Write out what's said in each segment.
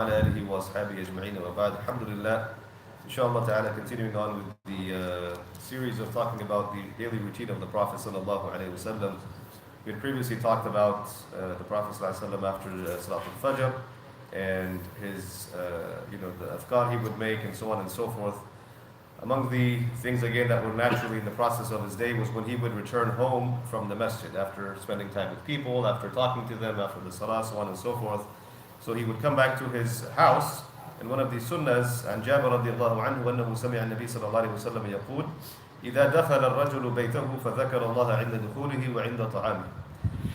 وعلى آله وأصحابه أجمعين وبعد الحمد لله inshallah ta'ala continuing on with the series of talking about the daily routine of the Prophet sallallahu alaihi wasallam. We had previously talked about the Prophet sallallahu alaihi wasallam after Salat al-Fajr and his the afkar he would make and so on and so forth. Among the things again that were naturally in the process of his day was when he would return home from the masjid after spending time with people, after talking to them, after the salah, so on and so forth. So he would come back to his house, and one of the sunnahs عن جابر رضي الله عنه أنه سمع النبي صلى الله عليه وسلم يقول إذا دخل الرجل بيته فذكر الله عند دخوله وعند طعامه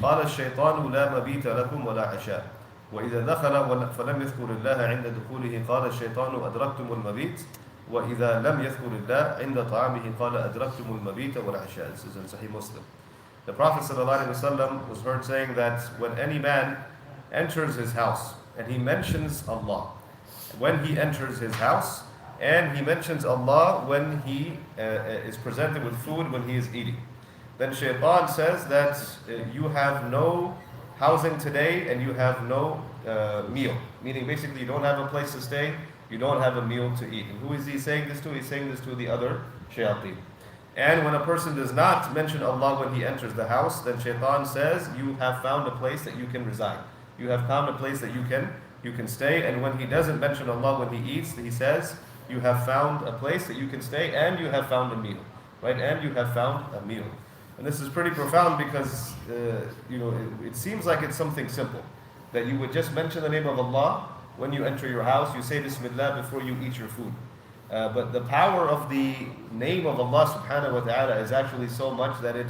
قال الشيطان لا مبيت لكم ولا عشاء وإذا دخل فلم يذكر الله عند دخوله قال الشيطان أدركتم المبيت وإذا لم يذكر الله عند طعامه قال أدركتم المبيت والعشاء. This is in Sahih Muslim. The Prophet ﷺ was heard saying that when any man enters his house and he mentions Allah, when he enters his house and he mentions Allah when he is presented with food, when he is eating, then Shaitan says that you have no housing today and you have no meal. Meaning basically you don't have a place to stay, you don't have a meal to eat. And who is he saying this to? He's saying this to the other shayateen. And when a person does not mention Allah when he enters the house, then Shaitan says, you have found a place that you can reside. You have found a place that you can stay. And when he doesn't mention Allah when he eats, he says, you have found a place that you can stay and you have found a meal. Right? And you have found a meal. And this is pretty profound because, it seems like it's something simple. That you would just mention the name of Allah when you enter your house, you say Bismillah before you eat your food. But the power of the name of Allah subhanahu wa ta'ala is actually so much that it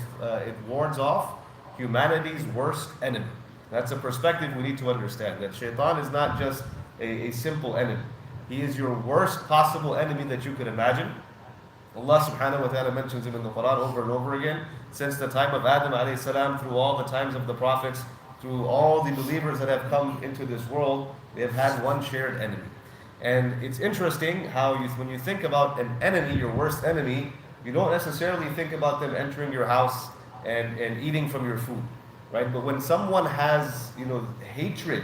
wards off humanity's worst enemy. That's a perspective we need to understand. That Shaitan is not just a simple enemy. He is your worst possible enemy that you could imagine. Allah subhanahu wa ta'ala mentions him in the Quran over and over again. Since the time of Adam alayhi salam, through all the times of the prophets, through all the believers that have come into this world, they have had one shared enemy. And it's interesting how when you think about an enemy, your worst enemy, you don't necessarily think about them entering your house and eating from your food, right? But when someone has, hatred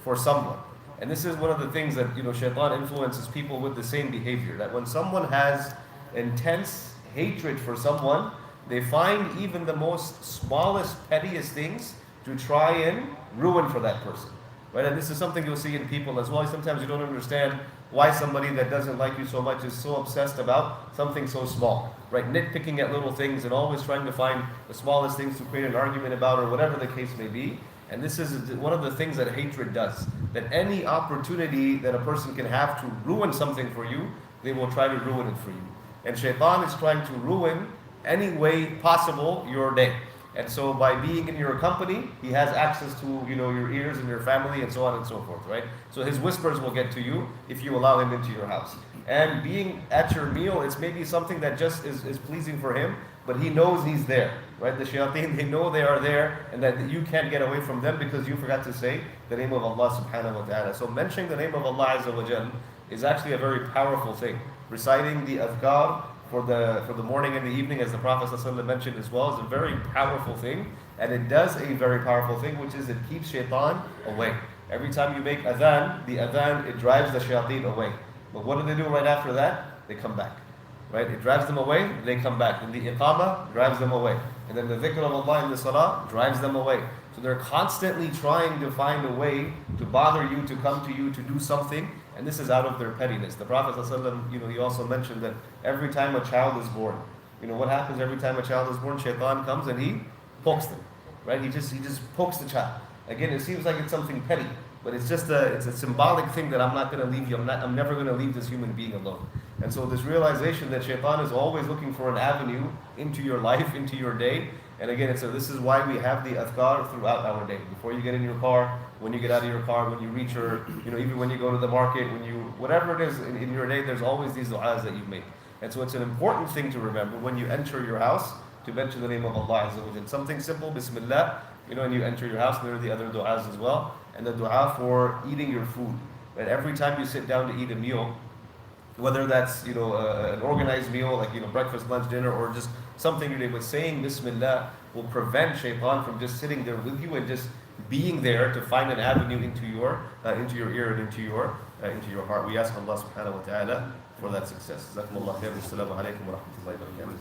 for someone, and this is one of the things that, Shaitan influences people with the same behavior, that when someone has intense hatred for someone, they find even the most smallest, pettiest things to try and ruin for that person. Right? And this is something you'll see in people as well. Sometimes you don't understand why somebody that doesn't like you so much is so obsessed about something so small. Right? Nitpicking at little things and always trying to find the smallest things to create an argument about or whatever the case may be. And this is one of the things that hatred does. That any opportunity that a person can have to ruin something for you, they will try to ruin it for you. And Shaitan is trying to ruin any way possible your day. And so by being in your company, he has access to your ears and your family and so on and so forth, right? So his whispers will get to you if you allow him into your house. And being at your meal, it's maybe something that just is pleasing for him, but he knows he's there, right? The shayateen, they know they are there and that you can't get away from them because you forgot to say the name of Allah subhanahu wa ta'ala. So mentioning the name of Allah azza wa jal is actually a very powerful thing. Reciting the adhkar for the morning and the evening, as the Prophet ﷺ mentioned as well, is a very powerful thing. And it does a very powerful thing, which is it keeps shaitan away. Every time you make adhan, it drives the shayateen away. But what do they do right after that? They come back. Right? It drives them away, they come back. And the iqamah drives them away. And then the dhikr of Allah in the salah drives them away. So they're constantly trying to find a way to bother you, to come to you, to do something. And this is out of their pettiness. The Prophet ﷺ, he also mentioned that every time a child is born, what happens every time a child is born? Shaitan comes and he pokes them, right? He just pokes the child. Again, it seems like it's something petty, but it's just it's a symbolic thing that I'm not going to leave you. I'm never going to leave this human being alone. And so this realization that Shaitan is always looking for an avenue into your life, into your day. And again, this is why we have the adhkar throughout our day. Before you get in your car, when you get out of your car, when you reach even when you go to the market, whatever it is in your day, there's always these du'as that you make. And so it's an important thing to remember when you enter your house to mention the name of Allah azza wa jal. Something simple, Bismillah, and you enter your house, there are the other du'as as well. And the du'a for eating your food. And every time you sit down to eat a meal, whether that's an organized meal like breakfast, lunch, dinner, or just something you do, but saying Bismillah will prevent shaitan from just sitting there with you and just being there to find an avenue into your ear and into your heart. We ask Allah subhanahu wa ta'ala for that success. Jazakumullah khair. Assalamu alaikum wa rahmatullahi wa barakatuh.